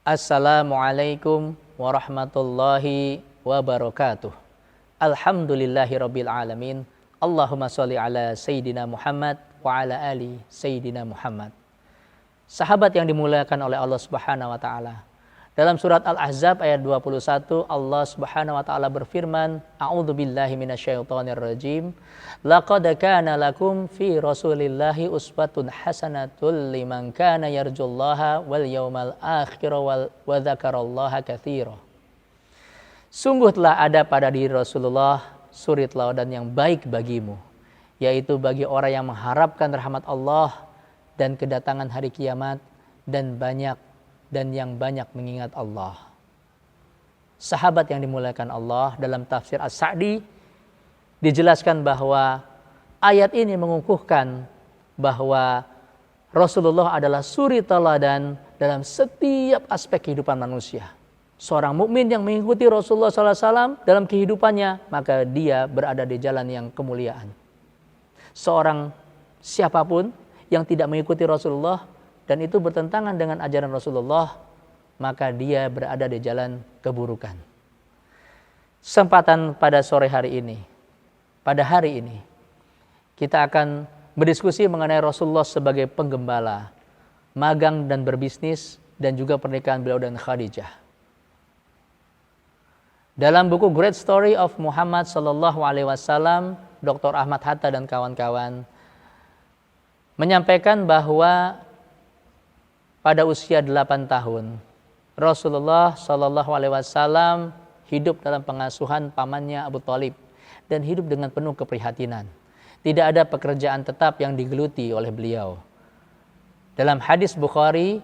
Assalamualaikum warahmatullahi wabarakatuh. Alhamdulillahirabbil alamin. Allahumma sholli ala Sayyidina Muhammad wa ala ali Sayyidina Muhammad. Sahabat yang dimuliakan oleh Allah Subhanahu wa taala. Dalam surat Al-Ahzab ayat 21, Allah Subhanahu wa taala berfirman, A'udzubillahi minasyaitonirrajim. Laqad kana lakum fi Rasulillahi uswatun hasanatul liman kana yarjullaha wal yawmal akhir wa dzakarallaha katsira. Sungguh telah ada pada diri Rasulullah suri teladan yang baik bagimu, yaitu bagi orang yang mengharapkan rahmat Allah dan kedatangan hari kiamat dan yang banyak mengingat Allah. Sahabat yang dimuliakan Allah, dalam tafsir As-Sa'di dijelaskan bahwa ayat ini mengukuhkan bahwa Rasulullah adalah suri teladan dalam setiap aspek kehidupan manusia. Seorang mukmin yang mengikuti Rasulullah SAW dalam kehidupannya, maka dia berada di jalan yang kemuliaan. Seorang siapapun yang tidak mengikuti Rasulullah dan itu bertentangan dengan ajaran Rasulullah, maka dia berada di jalan keburukan. Kesempatan pada sore hari ini, pada hari ini, kita akan berdiskusi mengenai Rasulullah sebagai penggembala, magang dan berbisnis, dan juga pernikahan beliau dan Khadijah. Dalam buku Great Story of Muhammad Sallallahu Alaihi Wasallam, Dr. Ahmad Hatta dan kawan-kawan menyampaikan bahwa pada usia 8 tahun, Rasulullah Shallallahu Alaihi Wasallam hidup dalam pengasuhan pamannya Abu Thalib dan hidup dengan penuh keprihatinan. Tidak ada pekerjaan tetap yang digeluti oleh beliau. Dalam hadis Bukhari,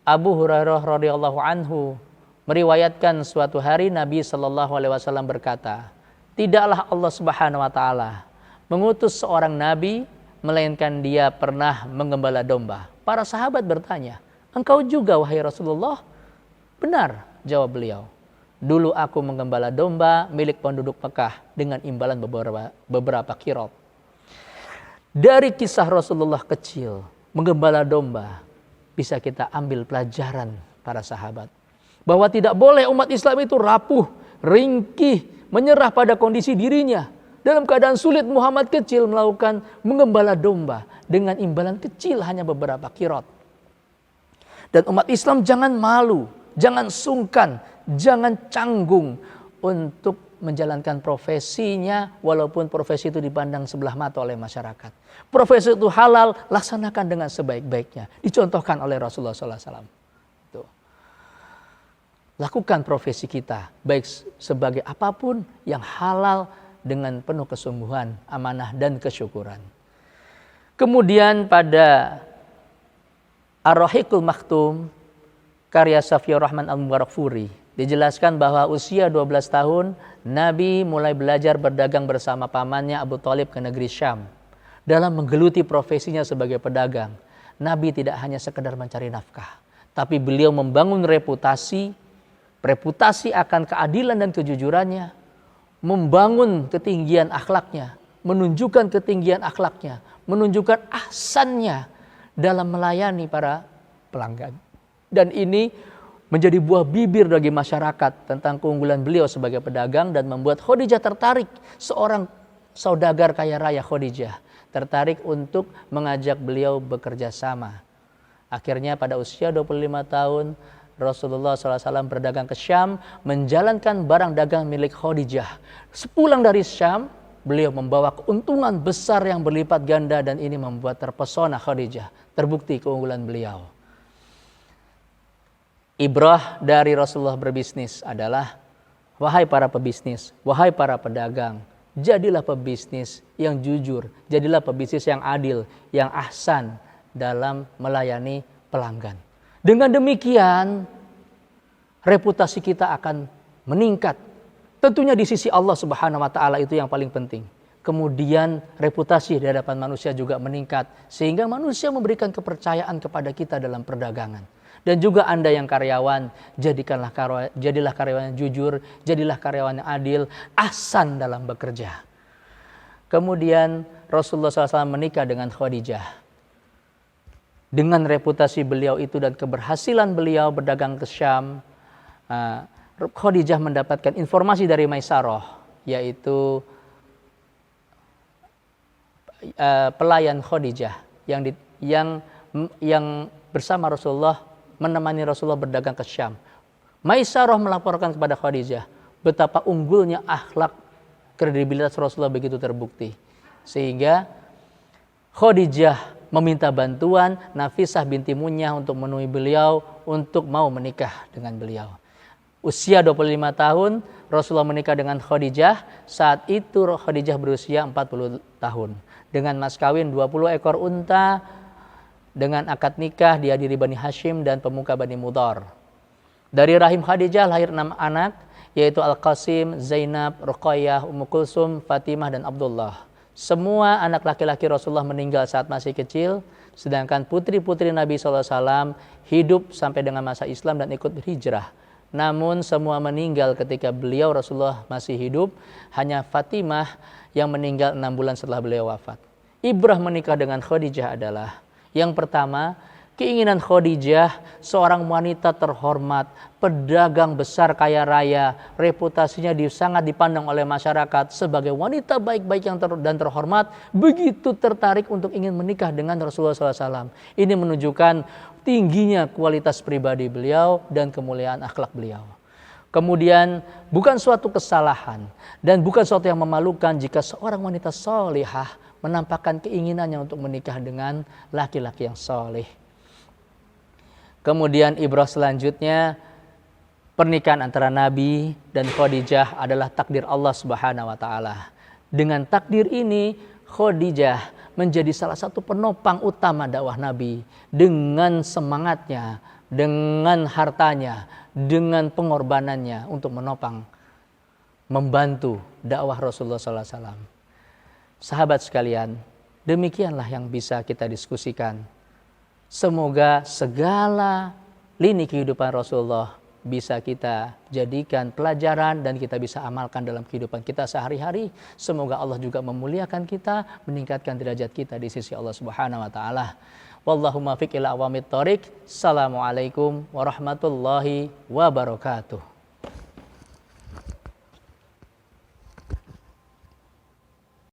Abu Hurairah radhiyallahu anhu meriwayatkan suatu hari Nabi Shallallahu Alaihi Wasallam berkata, tidaklah Allah Subhanahu Wa Taala mengutus seorang nabi melainkan dia pernah menggembala domba. Para sahabat bertanya, engkau juga wahai Rasulullah? Benar, jawab beliau. Dulu aku menggembala domba milik penduduk Mekah dengan imbalan beberapa qirab. Dari kisah Rasulullah kecil menggembala domba, bisa kita ambil pelajaran para sahabat, bahwa tidak boleh umat Islam itu rapuh, ringkih, menyerah pada kondisi dirinya. Dalam keadaan sulit, Muhammad kecil melakukan menggembala domba dengan imbalan kecil hanya beberapa qirab. Dan umat Islam jangan malu, jangan sungkan, jangan canggung untuk menjalankan profesinya walaupun profesi itu dipandang sebelah mata oleh masyarakat. Profesi itu halal, laksanakan dengan sebaik-baiknya. Dicontohkan oleh Rasulullah SAW. Tuh. Lakukan profesi kita, baik sebagai apapun yang halal, dengan penuh kesungguhan, amanah dan kesyukuran. Kemudian pada Ar-Rahiqul Maktum karya Safiur Rahman Al-Mubarakfuri dijelaskan bahwa usia 12 tahun Nabi mulai belajar berdagang bersama pamannya Abu Thalib ke negeri Syam. Dalam menggeluti profesinya sebagai pedagang, Nabi tidak hanya sekedar mencari nafkah, tapi beliau membangun reputasi akan keadilan dan kejujurannya, membangun ketinggian akhlaknya, menunjukkan ketinggian akhlaknya, menunjukkan ahsannya dalam melayani para pelanggan. Dan ini menjadi buah bibir bagi masyarakat tentang keunggulan beliau sebagai pedagang dan membuat Khadijah tertarik, seorang saudagar kaya raya Khadijah, tertarik untuk mengajak beliau bekerja sama. Akhirnya pada usia 25 tahun, Rasulullah SAW berdagang ke Syam, menjalankan barang dagang milik Khadijah. Sepulang dari Syam, beliau membawa keuntungan besar yang berlipat ganda dan ini membuat terpesona Khadijah. Terbukti keunggulan beliau. Ibrah dari Rasulullah berbisnis adalah, wahai para pebisnis, wahai para pedagang, jadilah pebisnis yang jujur, jadilah pebisnis yang adil, yang ahsan dalam melayani pelanggan. Dengan demikian, reputasi kita akan meningkat. Tentunya di sisi Allah Subhanahu wa taala itu yang paling penting. Kemudian reputasi di hadapan manusia juga meningkat sehingga manusia memberikan kepercayaan kepada kita dalam perdagangan. Dan juga Anda yang karyawan, jadilah karyawan yang jujur, jadilah karyawan yang adil, ahsan dalam bekerja. Kemudian Rasulullah SAW menikah dengan Khadijah. Dengan reputasi beliau itu dan keberhasilan beliau berdagang ke Syam, Khadijah mendapatkan informasi dari Maisarah, yaitu pelayan Khadijah yang bersama Rasulullah, menemani Rasulullah berdagang ke Syam. Maisarah melaporkan kepada Khadijah betapa unggulnya akhlak, kredibilitas Rasulullah begitu terbukti, sehingga Khadijah meminta bantuan Nafisah binti Munyah untuk menemui beliau untuk mau menikah dengan beliau. Usia 25 tahun Rasulullah menikah dengan Khadijah. Saat itu Khadijah berusia 40 tahun. Dengan mas kawin 20 ekor unta, dengan akad nikah dihadiri Bani Hashim dan pemuka Bani Mudhar. Dari rahim Khadijah lahir 6 anak, yaitu Al-Qasim, Zainab, Ruqayyah, Ummu Kulsum, Fatimah, dan Abdullah. Semua anak laki-laki Rasulullah meninggal saat masih kecil, sedangkan putri-putri Nabi SAW hidup sampai dengan masa Islam dan ikut berhijrah. Namun semua meninggal ketika beliau Rasulullah masih hidup, hanya Fatimah yang meninggal 6 bulan setelah beliau wafat. Ibrah menikah dengan Khadijah adalah, yang pertama, keinginan Khadijah, seorang wanita terhormat, pedagang besar kaya raya, reputasinya sangat dipandang oleh masyarakat sebagai wanita baik-baik dan terhormat, begitu tertarik untuk ingin menikah dengan Rasulullah SAW. Ini menunjukkan tingginya kualitas pribadi beliau dan kemuliaan akhlak beliau. Kemudian bukan suatu kesalahan dan bukan suatu yang memalukan jika seorang wanita solihah menampakkan keinginannya untuk menikah dengan laki-laki yang soleh. Kemudian ibrah selanjutnya, pernikahan antara Nabi dan Khadijah adalah takdir Allah Subhanahu wa taala. Dengan takdir ini Khadijah menjadi salah satu penopang utama dakwah Nabi, dengan semangatnya, dengan hartanya, dengan pengorbanannya untuk menopang, membantu dakwah Rasulullah SAW. Sahabat sekalian, demikianlah yang bisa kita diskusikan. Semoga segala lini kehidupan Rasulullah bisa kita jadikan pelajaran dan kita bisa amalkan dalam kehidupan kita sehari-hari. Semoga Allah juga memuliakan kita, meningkatkan derajat kita di sisi Allah Subhanahu wa taala. Wallahu muwaffiq ila aqwamit thoriq. Assalamualaikum warahmatullahi wabarakatuh.